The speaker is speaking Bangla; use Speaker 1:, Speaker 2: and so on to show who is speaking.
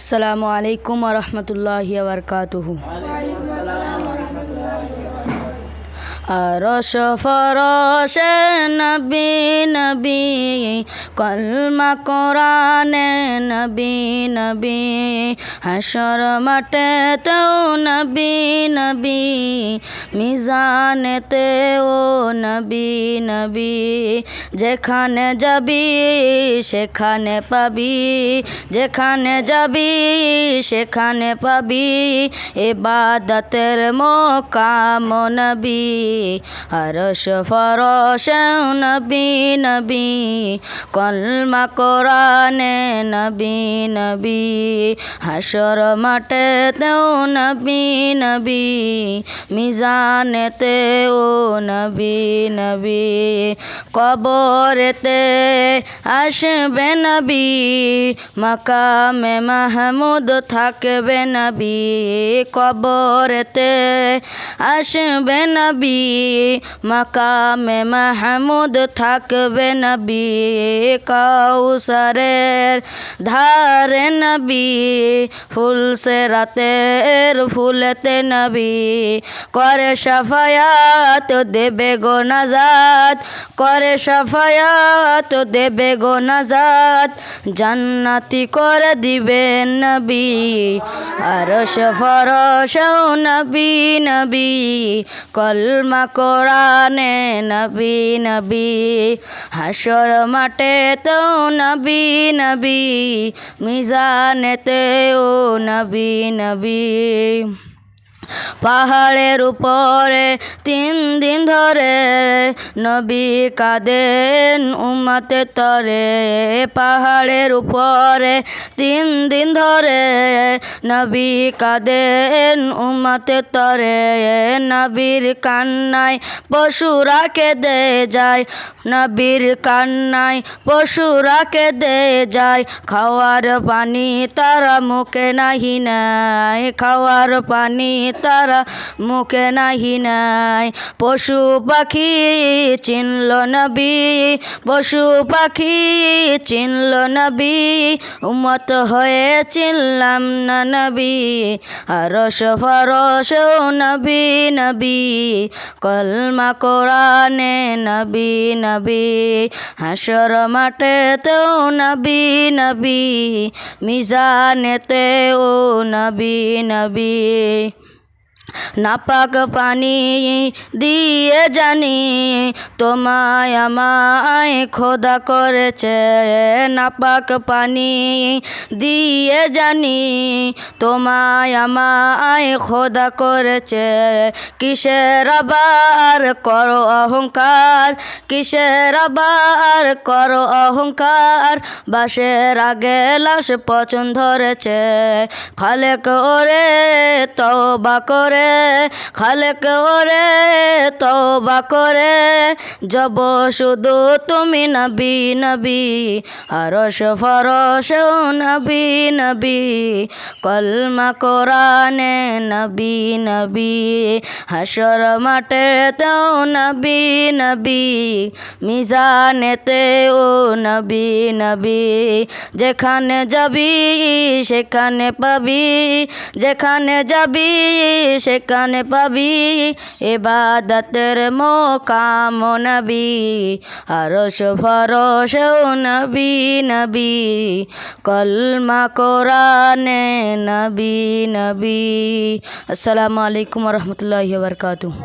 Speaker 1: আসসালামু আলাইকুম ওয়া রাহমাতুল্লাহি ওয়া বারাকাতুহু। আরশ ফরশে নবী নবী, কলমা কোরআনে নবী নবী, হাশর মাঠেতেও নবী নবী, মিজানেতেও নবী নবী, যেখানে যাবি সেখানে পাবি, যেখানে যাবি সেখানে পাবি, ইবাদতের মোকাম নবী। আরশ ফরশ নবী নবী, কলমা কোরআনে নবী নবী, হাশর মাঠেতেও নবী নবী, মিজানেতেও নবী নবী, কবরেতে আসবে নবী, মাকামে মাহমুদ থাকবে নবী, কবরেতে আসবে নবী, মাকামে মাহমুদ থাকবে নবী, কাউসারের ধারে নবী, ফুলসে রাতের ফুলেতে নবী, করে শাফায়াত দেবে গো নাজাত, করে শাফায়াত দেবে গো নাজাত, জান্নাতি করে দিবেন নবী। আরশ ফরশ নবী নবী, কলমা কোরআনে নবী নবী, হাশর মাঠেতেও নবী নবী, মিজানেতেও নবী নবী। পাহাড়ের উপরে 3 দিন ধরে নবী কাঁদেন উম্মতের তরে, পাহাড়ের উপরে 3 দিন ধরে নবী কাঁদেন উম্মতের তরে, নবীর কান্নায় পশুরা কেঁদে যায়, নবীর কান্নায় পশুরা কেঁদে যায়, খাওয়ার পানি তারা মুখে নাহি নাই, খাওয়ার পানি তারা মুখে নাহি নাই, পশু পাখি চিনল নবী, পশু পাখি চিনল নবী, উম্মত হয়ে চিনলাম না নবী। আরশ ফরশ নবী নবী, কলমা কোরআনে নবী নবী, হাশর মাঠেতেও নবী নবী, মিজানেতেও নবী নবী। নাপাক পানি দিয়ে জানি তোমায় আমায় খোদা করেছে, নাপাক পানি দিয়ে জানি তোমায় আমায় খোদা করেছে, কিসের আবার করো অহংকার, কিসের আবার করো অহংকার, বাসের আগে লাশ পচন ধরেছে, খালেক ওরে তওবা করে, খালেক ওরে তওবা করে, জব শুধু তুমি নবী নবী। আরশ ফরশ নবী নবী, কলমা কোরআনে নবী নবী, হাশর মাঠেতেও নবী নবী, মিজানেতেও নবী নবী, যেখানে যাবি সেখানে পাবি, যেখানে যাবি সেখানে পাবি, ইবাদতের মোকাম নবী। আরশ ফরশ নবী নবী, কলমা কোরআনে নবী নবী। আসসালামু আলাইকুম ওয়া রাহমাতুল্লাহি ওয়া বারাকাতুহু।